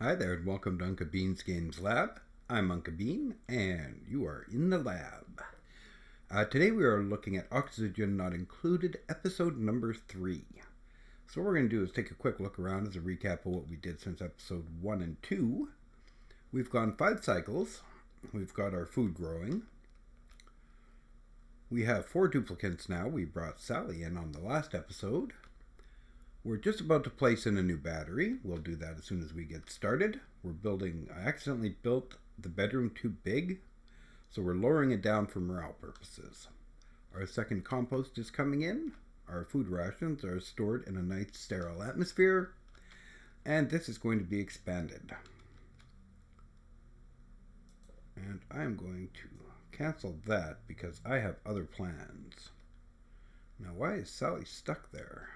Hi there and welcome to Unka Bean's Games Lab. I'm Unka Bean and you are in the lab. Today we are looking at Oxygen Not Included, episode number 3. So what we're going to do is take a quick look around as a recap of what we did since episode 1 and 2. We've gone 5 cycles. We've got our food growing. We have 4 duplicates now. We brought Sally in on the last episode. We're just about to place in a new battery. We'll do that as soon as we get started. I accidentally built the bedroom too big, so we're lowering it down for morale purposes. Our second compost is coming in. Our food rations are stored in a nice sterile atmosphere, and this is going to be expanded. And I'm going to cancel that because I have other plans. Now, why is Sally stuck there?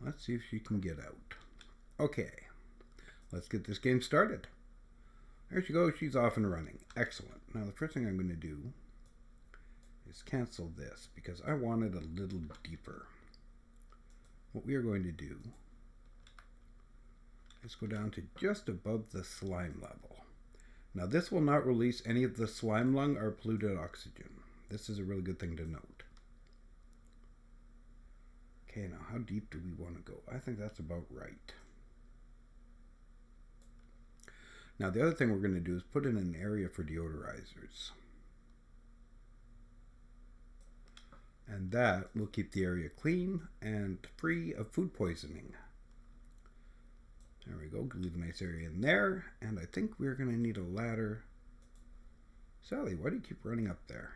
Let's see if she can get out. Okay, let's get this game started. There she goes, she's off and running. Excellent. Now the first thing I'm going to do is cancel this because I want it a little deeper. What we are going to do is go down to just above the slime level. Now this will not release any of the slime lung or polluted oxygen. This is a really good thing to note. Okay, now how deep do we want to go? I think that's about right. Now the other thing we're going to do is put in an area for deodorizers. And that will keep the area clean and free of food poisoning. There we go, leave a nice area in there. And I think we're going to need a ladder. Sally, why do you keep running up there?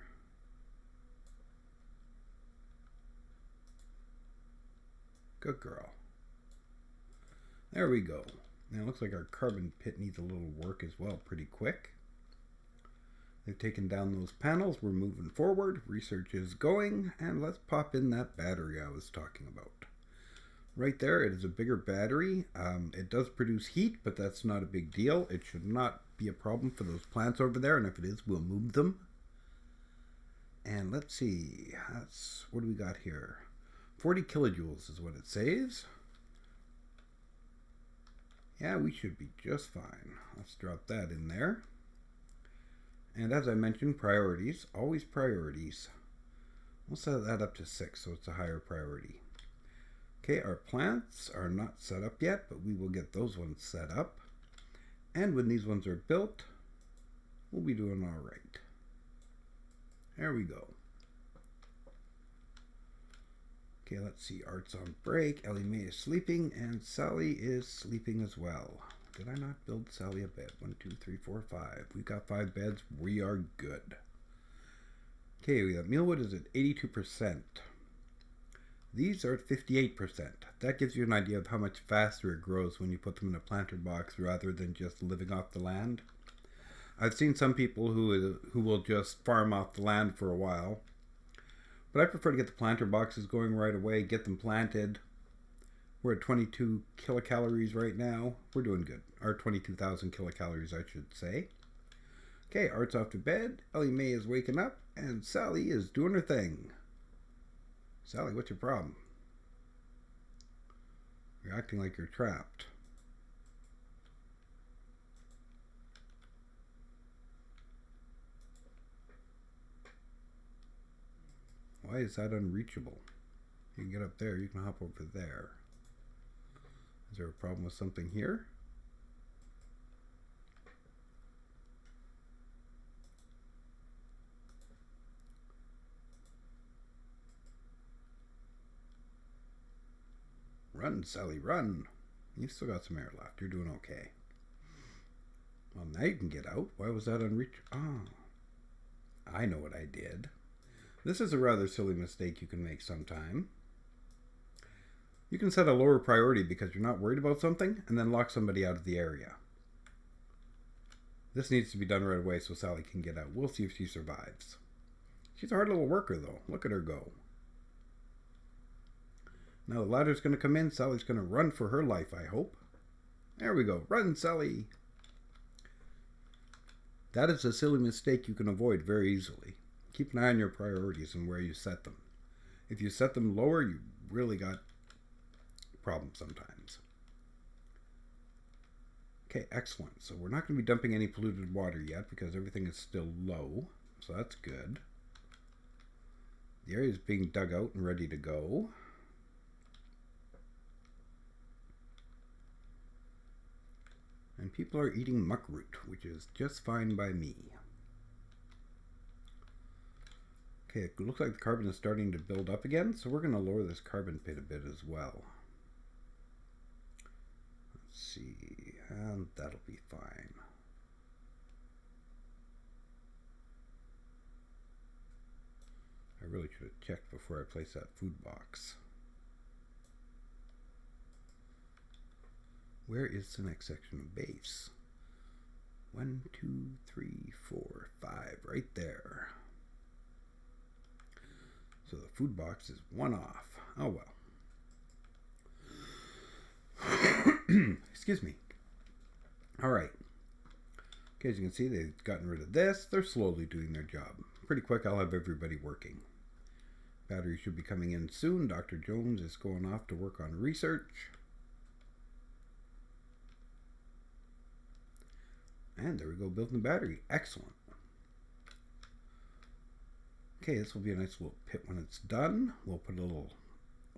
Good girl. There we go. Now it looks like our carbon pit needs a little work as well, pretty quick. They've taken down those panels. We're moving forward. Research is going. And let's pop in that battery I was talking about. Right there, it is a bigger battery. It does produce heat, but that's not a big deal. It should not be a problem for those plants over there. And if it is, we'll move them. And let's see. What do we got here? 40 kilojoules is what it says. Yeah, we should be just fine. Let's drop that in there. And as I mentioned, priorities. Always priorities. We'll set that up to 6, so it's a higher priority. Okay, our plants are not set up yet, but we will get those ones set up. And when these ones are built, we'll be doing all right. There we go. Okay, let's see. Art's on break. Ellie Mae is sleeping, and Sally is sleeping as well. Did I not build Sally a bed? 1, 2, 3, 4, 5. We've got 5 beds. We are good. Okay, we got mealwood is at 82%. These are at 58%. That gives you an idea of how much faster it grows when you put them in a planter box rather than just living off the land. I've seen some people who will just farm off the land for a while. But I prefer to get the planter boxes going right away, get them planted. We're at 22 kilocalories right now. We're doing good. Or 22,000 kilocalories, I should say. Okay, Art's off to bed. Ellie Mae is waking up, and Sally is doing her thing. Sally, what's your problem? You're acting like you're trapped. Why is that unreachable? You can get up there, you can hop over there. Is there a problem with something here? Run, Sally, run. You've still got some air left. You're doing okay. Well, now you can get out. Why was that unreachable? Oh, I know what I did. This is a rather silly mistake you can make sometime. You can set a lower priority because you're not worried about something and then lock somebody out of the area. This needs to be done right away so Sally can get out. We'll see if she survives. She's a hard little worker though. Look at her go. Now the ladder's going to come in. Sally's going to run for her life, I hope. There we go. Run, Sally. That is a silly mistake you can avoid very easily. Keep an eye on your priorities and where you set them. If you set them lower, you really got problem sometimes. Okay, excellent. So we're not going to be dumping any polluted water yet because everything is still low. So that's good. The area is being dug out and ready to go. And people are eating muckroot, which is just fine by me. Okay, it looks like the carbon is starting to build up again, so we're going to lower this carbon pit a bit as well. Let's see, and that'll be fine. I really should have checked before I placed that food box. Where is the next section of base? 1, 2, 3, 4, 5, right there. So the food box is 1 off. Oh well. Excuse me. Alright. Okay, as you can see, they've gotten rid of this. They're slowly doing their job. Pretty quick, I'll have everybody working. Battery should be coming in soon. Dr. Jones is going off to work on research. And there we go, building the battery. Excellent. Okay, this will be a nice little pit when it's done. We'll put a little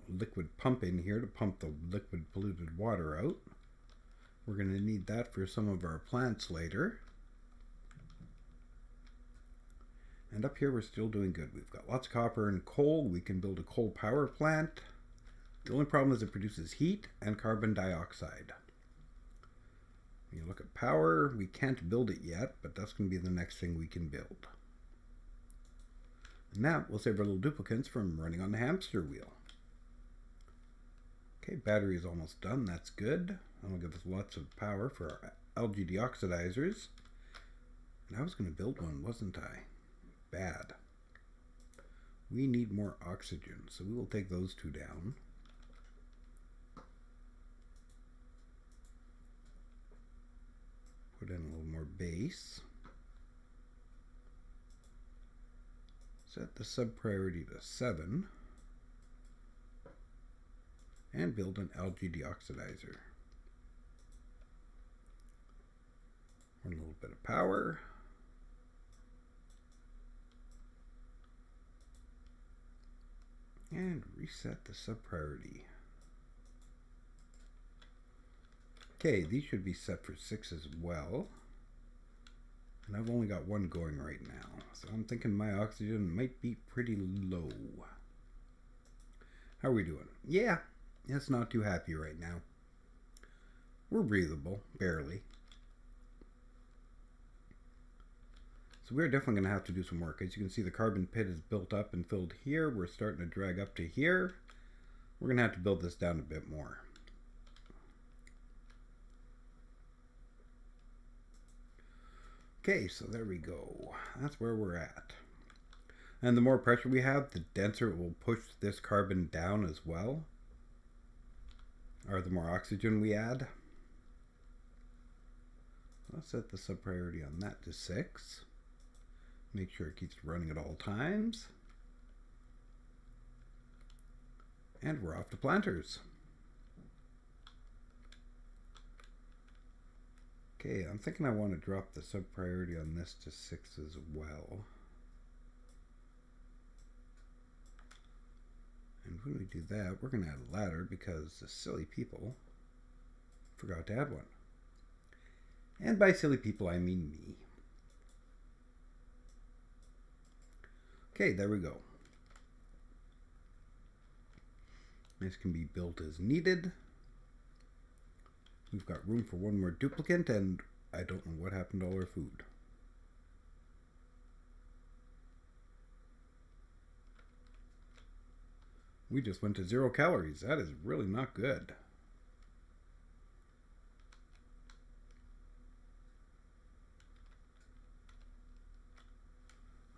liquid pump in here to pump the liquid polluted water out. We're going to need that for some of our plants later. And up here we're still doing good. We've got lots of copper and coal. We can build a coal power plant. The only problem is it produces heat and carbon dioxide. When you look at power, we can't build it yet, but that's going to be the next thing we can build. And that will save our little duplicates from running on the hamster wheel. Okay, battery is almost done. That's good. That'll give us lots of power for our algae deoxidizers. And I was going to build one, wasn't I? Bad. We need more oxygen, so we will take those 2 down. Put in a little more base. Set the sub-priority to 7. And build an algae deoxidizer. Run a little bit of power. And reset the sub-priority. Okay, these should be set for 6 as well. And I've only got 1 going right now. So I'm thinking my oxygen might be pretty low. How are we doing? Yeah, it's not too happy right now. We're breathable, barely. So we're definitely going to have to do some work. As you can see, the carbon pit is built up and filled here. We're starting to drag up to here. We're going to have to build this down a bit more. Okay, so there we go. That's where we're at. And the more pressure we have, the denser it will push this carbon down as well. Or the more oxygen we add. Let's set the sub-priority on that to 6. Make sure it keeps running at all times. And we're off to planters. Okay, I'm thinking I want to drop the sub-priority on this to 6 as well. And when we do that, we're going to add a ladder because the silly people forgot to add one. And by silly people, I mean me. Okay, there we go. This can be built as needed. We've got room for 1 more duplicate, and I don't know what happened to all our food. We just went to 0 calories. That is really not good.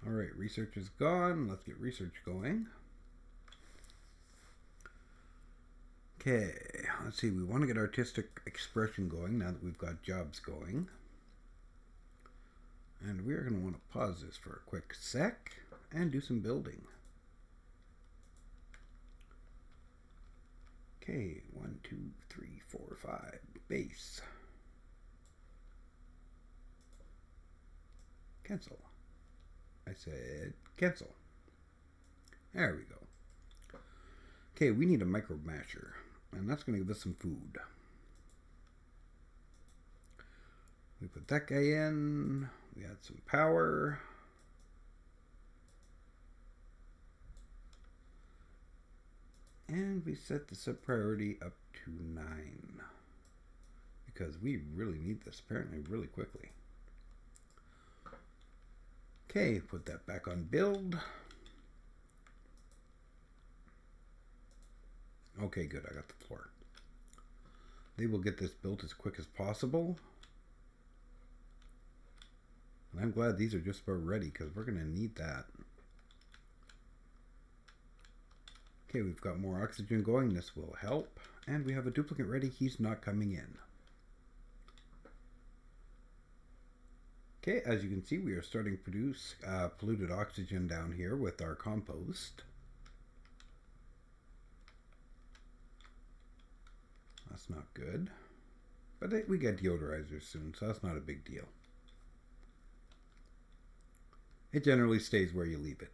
Alright, research is gone. Let's get research going. Okay, let's see. We want to get artistic expression going now that we've got jobs going. And we are going to want to pause this for a quick sec and do some building. Okay, 1, 2, 3, 4, 5. Base. Cancel. I said cancel. There we go. Okay, we need a microbe masher, and that's going to give us some food. We put that guy in. We add some power. And we set the sub priority up to 9. Because we really need this apparently really quickly. Okay, put that back on build. Okay, good, I got the floor. They will get this built as quick as possible. And I'm glad these are just about ready because we're going to need that. Okay, we've got more oxygen going. This will help. And we have a duplicate ready. He's not coming in. Okay, as you can see, we are starting to produce polluted oxygen down here with our compost. That's not good. But we get deodorizers soon, so that's not a big deal. It generally stays where you leave it.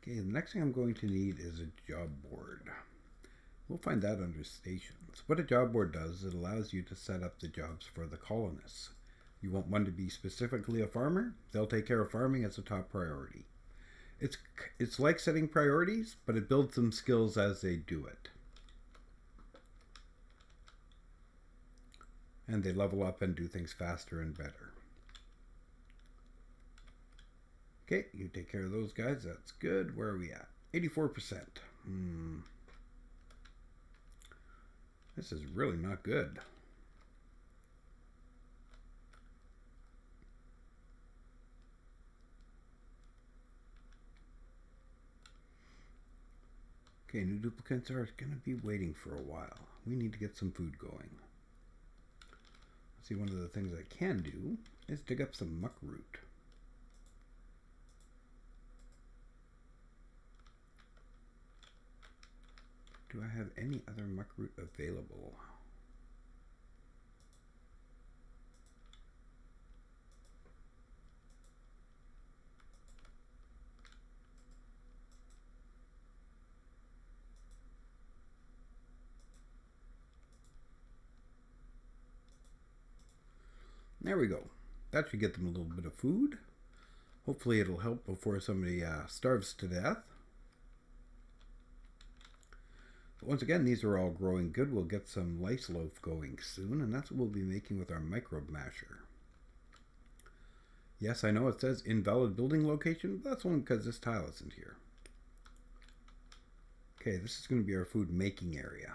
Okay, the next thing I'm going to need is a job board. We'll find that under stations. What a job board does is it allows you to set up the jobs for the colonists. You want one to be specifically a farmer? They'll take care of farming as a top priority. It's like setting priorities, but it builds them skills as they do it. And they level up and do things faster and better. Okay, you take care of those guys. That's good. Where are we at? 84%. This is really not good. Okay, new duplicates are going to be waiting for a while. We need to get some food going. See, one of the things I can do is dig up some muck root. Do I have any other muck root available? There we go. That should get them a little bit of food. Hopefully it'll help before somebody starves to death. But once again, these are all growing good. We'll get some lice loaf going soon, and that's what we'll be making with our microbe masher. Yes, I know it says invalid building location, but that's only because this tile isn't here. Okay, this is going to be our food making area.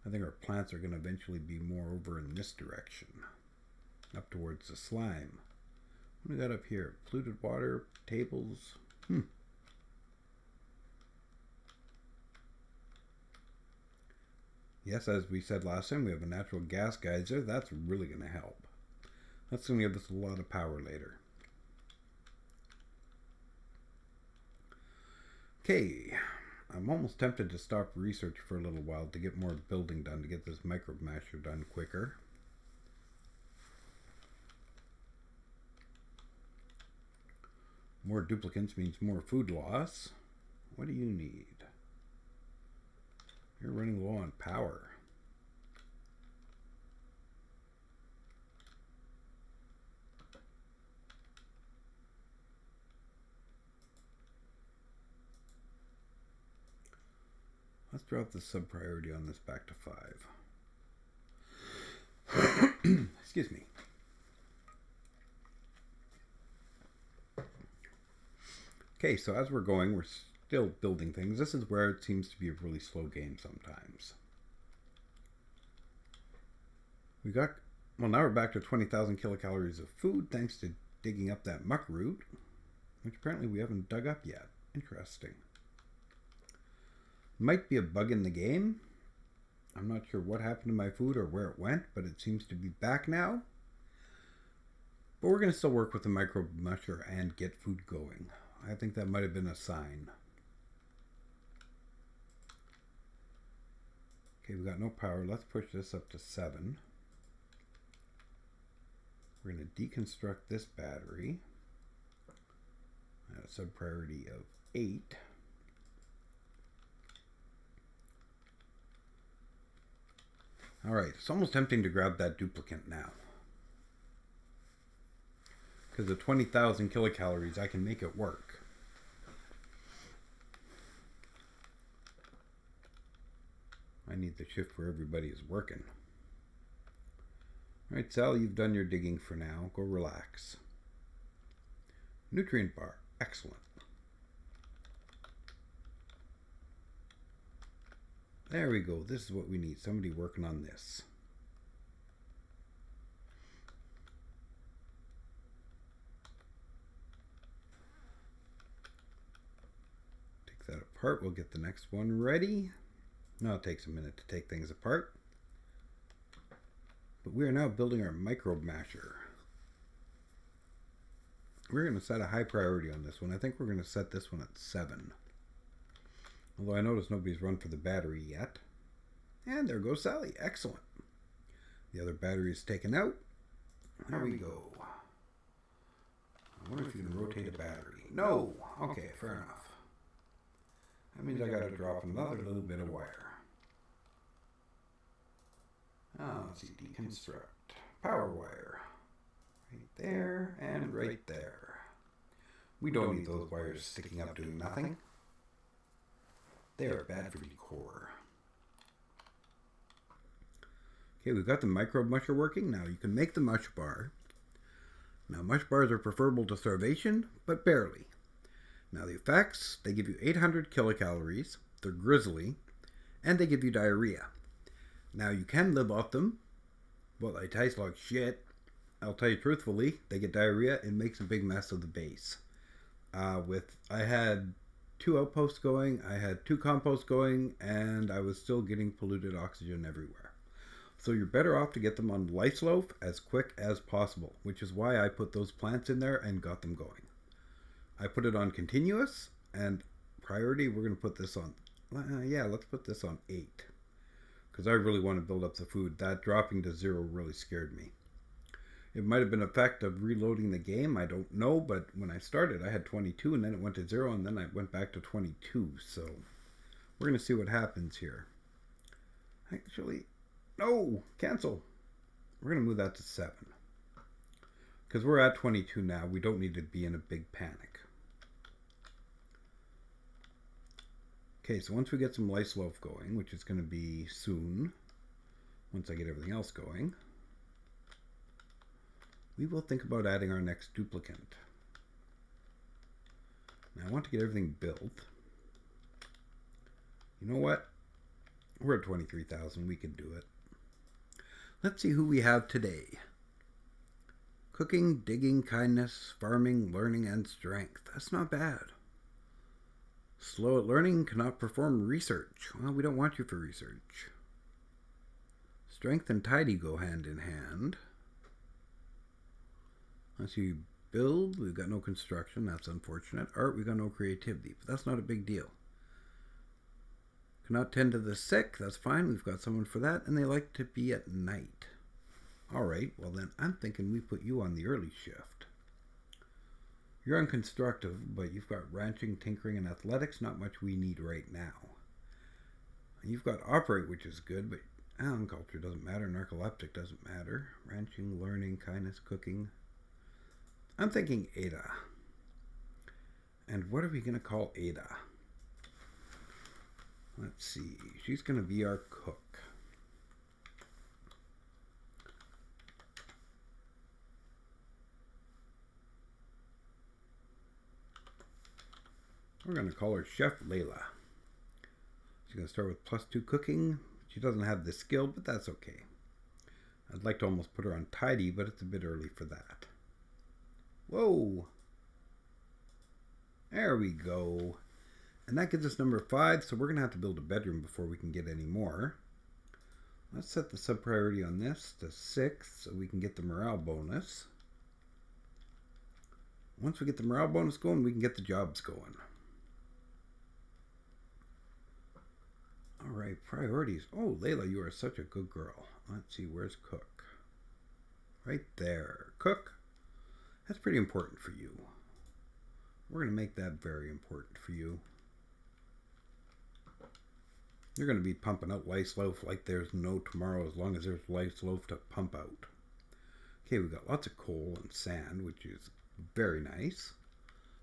I think our plants are going to eventually be more over in this direction, up towards the slime. What do we got up here? Polluted water, tables. Yes, as we said last time, we have a natural gas geyser. That's really going to help. That's going to give us a lot of power later. Okay, I'm almost tempted to stop research for a little while to get more building done, to get this microbe masher done quicker. More duplicates means more food loss. What do you need? You're running low on power. Let's drop the sub priority on this back to 5. Excuse me. Okay, so as we're going, we're still building things. This is where it seems to be a really slow game sometimes. Well, now we're back to 20,000 kilocalories of food thanks to digging up that muck root, which apparently we haven't dug up yet. Interesting. Might be a bug in the game. I'm not sure what happened to my food or where it went, but it seems to be back now. But we're going to still work with the microbe masher and get food going. I think that might have been a sign. Okay, we got no power. Let's push this up to 7. We're going to deconstruct this battery. At a sub priority of 8. Alright, it's almost tempting to grab that duplicate now. Because of 20,000 kilocalories, I can make it work. I need the shift where everybody is working. Alright, Sal, you've done your digging for now. Go relax. Nutrient bar. Excellent. There we go. This is what we need. Somebody working on this. Take that apart. We'll get the next one ready. Now it takes a minute to take things apart. But we are now building our microbe masher. We're going to set a high priority on this one. I think we're going to set this one at 7. Although I notice nobody's run for the battery yet. And there goes Sally. Excellent. The other battery is taken out. There we go. I wonder if you can rotate a battery. No. Okay, fair enough. That means I got to drop another little bit of wire. Let's see. Deconstruct. Power wire. Right there and right there. We don't need those wires sticking up doing nothing. They are bad for decor. Okay, we've got the microbe musher working. Now you can make the mush bar. Now mush bars are preferable to starvation, but barely. Now the effects, they give you 800 kilocalories, they're grisly, and they give you diarrhea. Now you can live off them, but they taste like shit. I'll tell you truthfully, they get diarrhea and makes a big mess of the base. I had 2 outposts going, I had 2 composts going, and I was still getting polluted oxygen everywhere. So you're better off to get them on life loaf as quick as possible, which is why I put those plants in there and got them going. I put it on continuous, and priority, we're going to put this on, let's put this on 8. Because I really want to build up the food. That dropping to 0 really scared me. It might have been an effect of reloading the game, I don't know, but when I started I had 22 and then it went to 0 and then I went back to 22, so we're going to see what happens here. Actually, no, cancel. We're going to move that to 7. Because we're at 22 now, we don't need to be in a big panic. Okay, so once we get some lice loaf going, which is going to be soon, once I get everything else going, we will think about adding our next duplicant. Now I want to get everything built. You know what? We're at 23,000. We can do it. Let's see who we have today. Cooking, digging, kindness, farming, learning, and strength. That's not bad. Slow at learning, cannot perform research. Well, we don't want you for research. Strength and tidy go hand in hand. Let's see, build, we've got no construction, that's unfortunate. Art, we've got no creativity, but that's not a big deal. Cannot tend to the sick, that's fine, we've got someone for that, and they like to be at night. Alright, well then I'm thinking we put you on the early shift. You're unconstructive, but you've got ranching, tinkering, and athletics, not much we need right now. And you've got operate, which is good, but culture doesn't matter, narcoleptic doesn't matter. Ranching, learning, kindness, cooking. I'm thinking Ada. And what are we going to call Ada? Let's see. She's going to be our cook. We're going to call her Chef Layla. She's going to start with +2 cooking. She doesn't have the skill, but that's okay. I'd like to almost put her on tidy, but it's a bit early for that. Whoa! There we go. And that gives us number 5, so we're going to have to build a bedroom before we can get any more. Let's set the sub-priority on this to 6 so we can get the morale bonus. Once we get the morale bonus going, we can get the jobs going. All right, priorities. Oh, Layla, you are such a good girl. Let's see, where's Cook? Right there. Cook, that's pretty important for you. We're going to make that very important for you. You're going to be pumping out lice loaf like there's no tomorrow as long as there's lice loaf to pump out. Okay, we've got lots of coal and sand, which is very nice.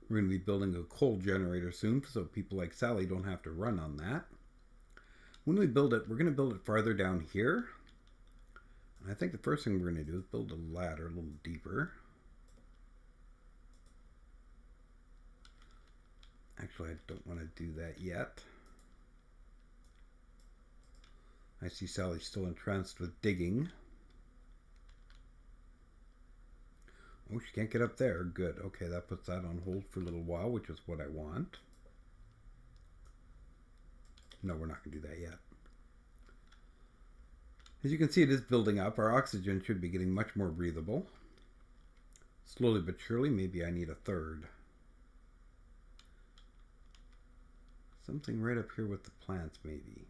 We're going to be building a coal generator soon so people like Sally don't have to run on that. When we build it, we're going to build it farther down here. And I think the first thing we're going to do is build a ladder a little deeper. Actually, I don't want to do that yet. I see Sally's still entranced with digging. Oh, she can't get up there. Good. Okay, that puts that on hold for a little while, which is what I want. No, we're not going to do that yet. As you can see, it is building up. Our oxygen should be getting much more breathable. Slowly but surely, maybe I need a third. Something right up here with the plants, maybe.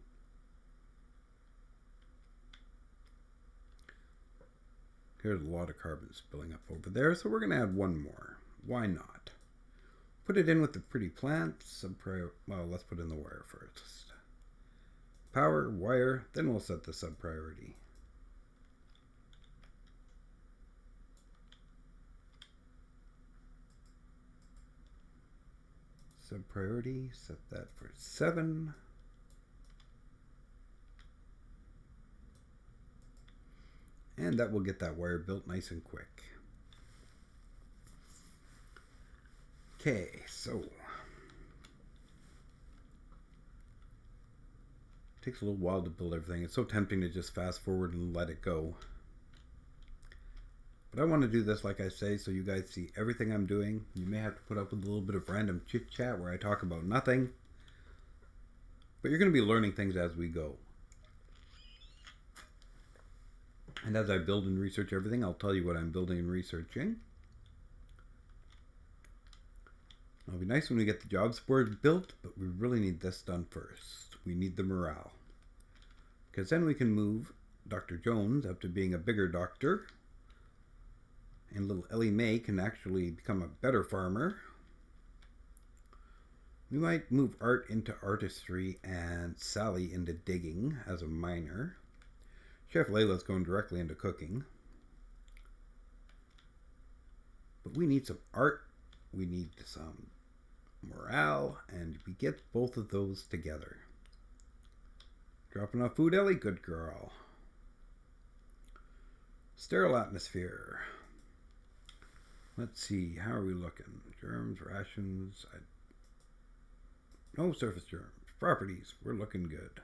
There's a lot of carbon spilling up over there, so we're going to add one more. Why not? Put it in with the pretty plants. Well, let's put in the wire first. Power, wire, then we'll set the sub-priority. Sub-priority, set that for 7. And that will get that wire built nice and quick. Okay, so takes a little while to build everything. It's so tempting to just fast forward and let it go. But I want to do this, like I say, so you guys see everything I'm doing. You may have to put up with a little bit of random chit-chat where I talk about nothing. But you're going to be learning things as we go. And as I build and research everything, I'll tell you what I'm building and researching. It'll be nice when we get the jobs board built, but we really need this done first. We need the morale. Because then we can move Dr. Jones up to being a bigger doctor. And little Ellie Mae can actually become a better farmer. We might move Art into artistry and Sally into digging as a miner. Chef Layla's going directly into cooking. But we need some art, we need some morale, and we get both of those together. Dropping off food, Ellie? Good girl. Sterile atmosphere. Let's see, how are we looking? Germs, rations, no surface germs. Properties, we're looking good.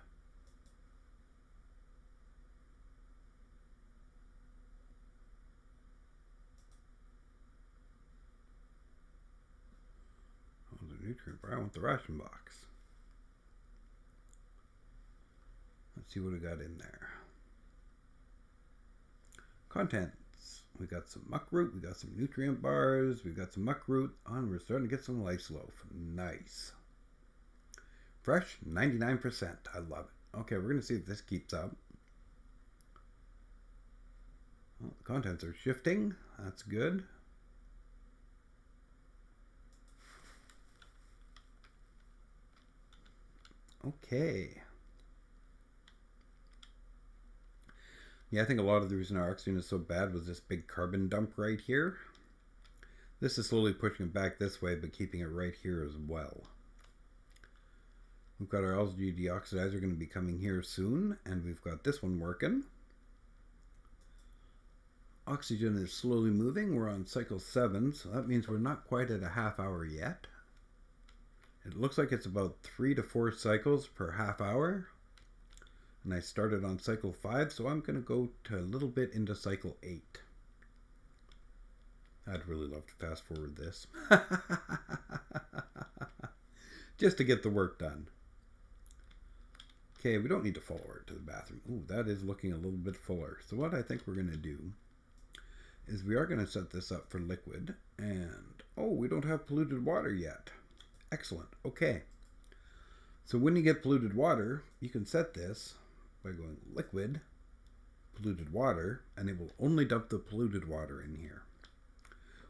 Nutrient bar. I want the ration box. Let's see what we got in there. Contents. We got some muck root. We got some nutrient bars. We got some muck root. And we're starting to get some lice loaf. Nice. Fresh, 99%. I love it. Okay, we're going to see if this keeps up. Well, the contents are shifting. That's good. Okay. Yeah, I think a lot of the reason our oxygen is so bad was this big carbon dump right here. This is slowly pushing it back this way, but keeping it right here as well. We've got our algae deoxidizer going to be coming here soon, and we've got this one working. Oxygen is slowly moving. We're on cycle 7, so that means we're not quite at a half hour yet. It looks like it's about 3 to 4 cycles per half hour. And I started on cycle 5, so I'm going to go to a little bit into cycle 8. I'd really love to fast forward this. Just to get the work done. Okay, we don't need to follow her to the bathroom. Ooh, that is looking a little bit fuller. So what I think we're going to do is we are going to set this up for liquid. And Oh, we don't have polluted water yet. Excellent. Okay. So when you get polluted water, you can set this by going liquid, polluted water, and it will only dump the polluted water in here,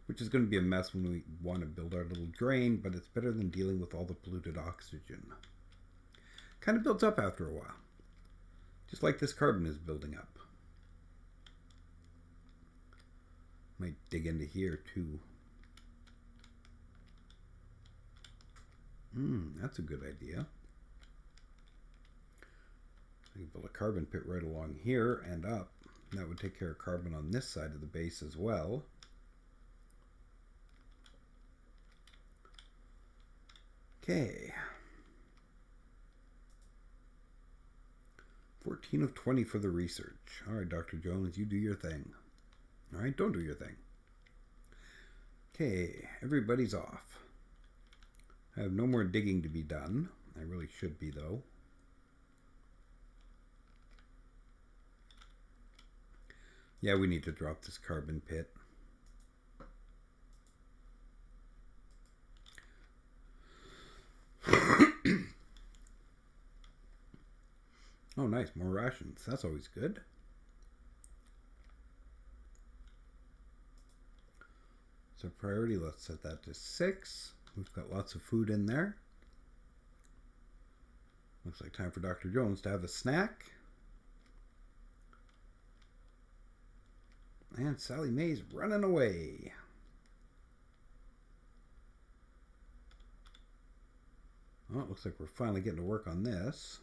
which is going to be a mess when we want to build our little drain, but it's better than dealing with all the polluted oxygen. Kind of builds up after a while, just like this carbon is building up. Might dig into here too. That's a good idea. I can build a carbon pit right along here and up. That would take care of carbon on this side of the base as well. Okay. 14 of 20 for the research. All right, Dr. Jones, you do your thing. All right, don't do your thing. Okay, everybody's off. I have no more digging to be done. I really should be, though. Yeah, we need to drop this carbon pit. Oh, nice. More rations. That's always good. So priority, let's set that to 6. We've got lots of food in there. Looks like time for Dr. Jones to have a snack. And Sally Mae's running away. Well, it looks like we're finally getting to work on this.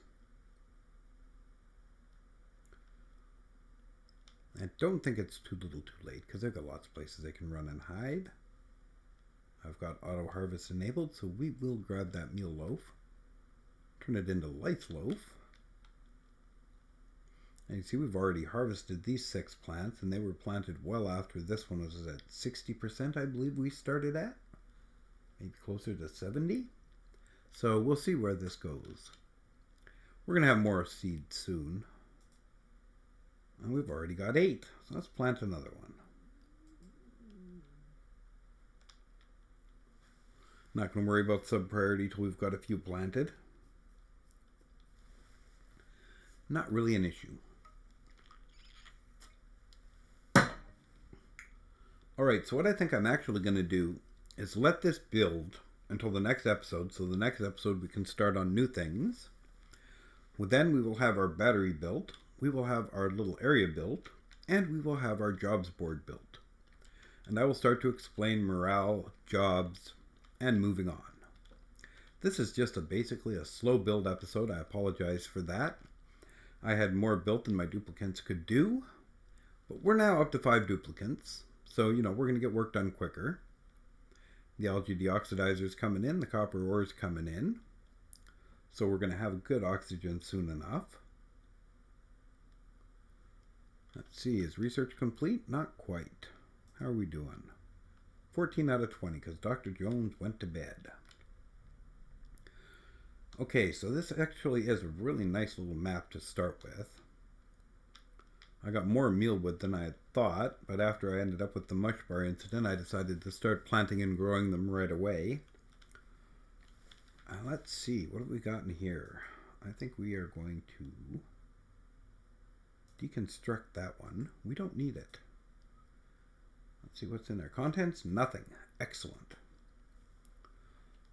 I don't think it's too little too late, because they've got lots of places they can run and hide. I've got auto harvest enabled, so we will grab that meal loaf, turn it into life loaf. And you see we've already harvested these 6 plants, and they were planted well after this one was at 60%, I believe we started at. Maybe closer to 70. So we'll see where this goes. We're going to have more seeds soon. And we've already got 8, so let's plant another one. Not going to worry about sub-priority till we've got a few planted. Not really an issue. Alright, so what I think I'm actually going to do is let this build until the next episode. So the next episode we can start on new things. Well, then we will have our battery built. We will have our little area built. And we will have our jobs board built. And I will start to explain morale, jobs, and moving on. This is just basically a slow build episode. I apologize for that. I had more built than my duplicants could do. But we're now up to 5 duplicants. So, we're going to get work done quicker. The algae deoxidizer's coming in. The copper ore's coming in. So we're going to have good oxygen soon enough. Let's see, is research complete? Not quite. How are we doing? 14 out of 20, because Dr. Jones went to bed. Okay, so this actually is a really nice little map to start with. I got more mealwood than I had thought, but after I ended up with the mush bar incident, I decided to start planting and growing them right away. Let's see, what have we got in here? I think we are going to deconstruct that one. We don't need it. Let's see what's in there. Contents? Nothing. Excellent.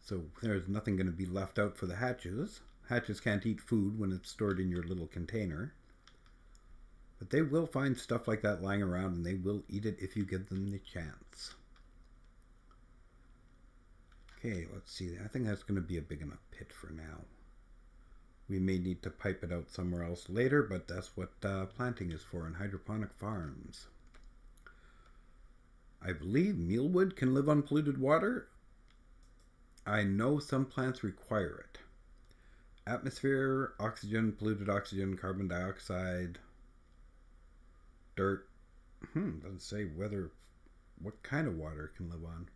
So there's nothing going to be left out for the hatches. Hatches can't eat food when it's stored in your little container. But they will find stuff like that lying around, and they will eat it if you give them the chance. Okay, let's see. I think that's going to be a big enough pit for now. We may need to pipe it out somewhere else later, but that's what planting is for in hydroponic farms. I believe mealwood can live on polluted water. I know some plants require it. Atmosphere, oxygen, polluted oxygen, carbon dioxide, dirt. Doesn't say what kind of water it can live on.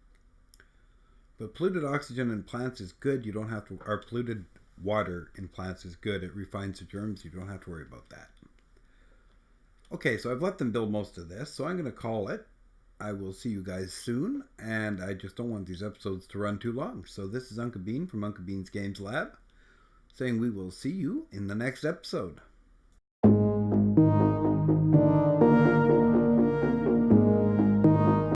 But polluted oxygen in plants is good. You don't have to, or polluted water in plants is good. It refines the germs. You don't have to worry about that. Okay, so I've let them build most of this, so I'm going to call it. I will see you guys soon, and I just don't want these episodes to run too long. So this is Unka Bean from Unka Bean's Games Lab, saying we will see you in the next episode.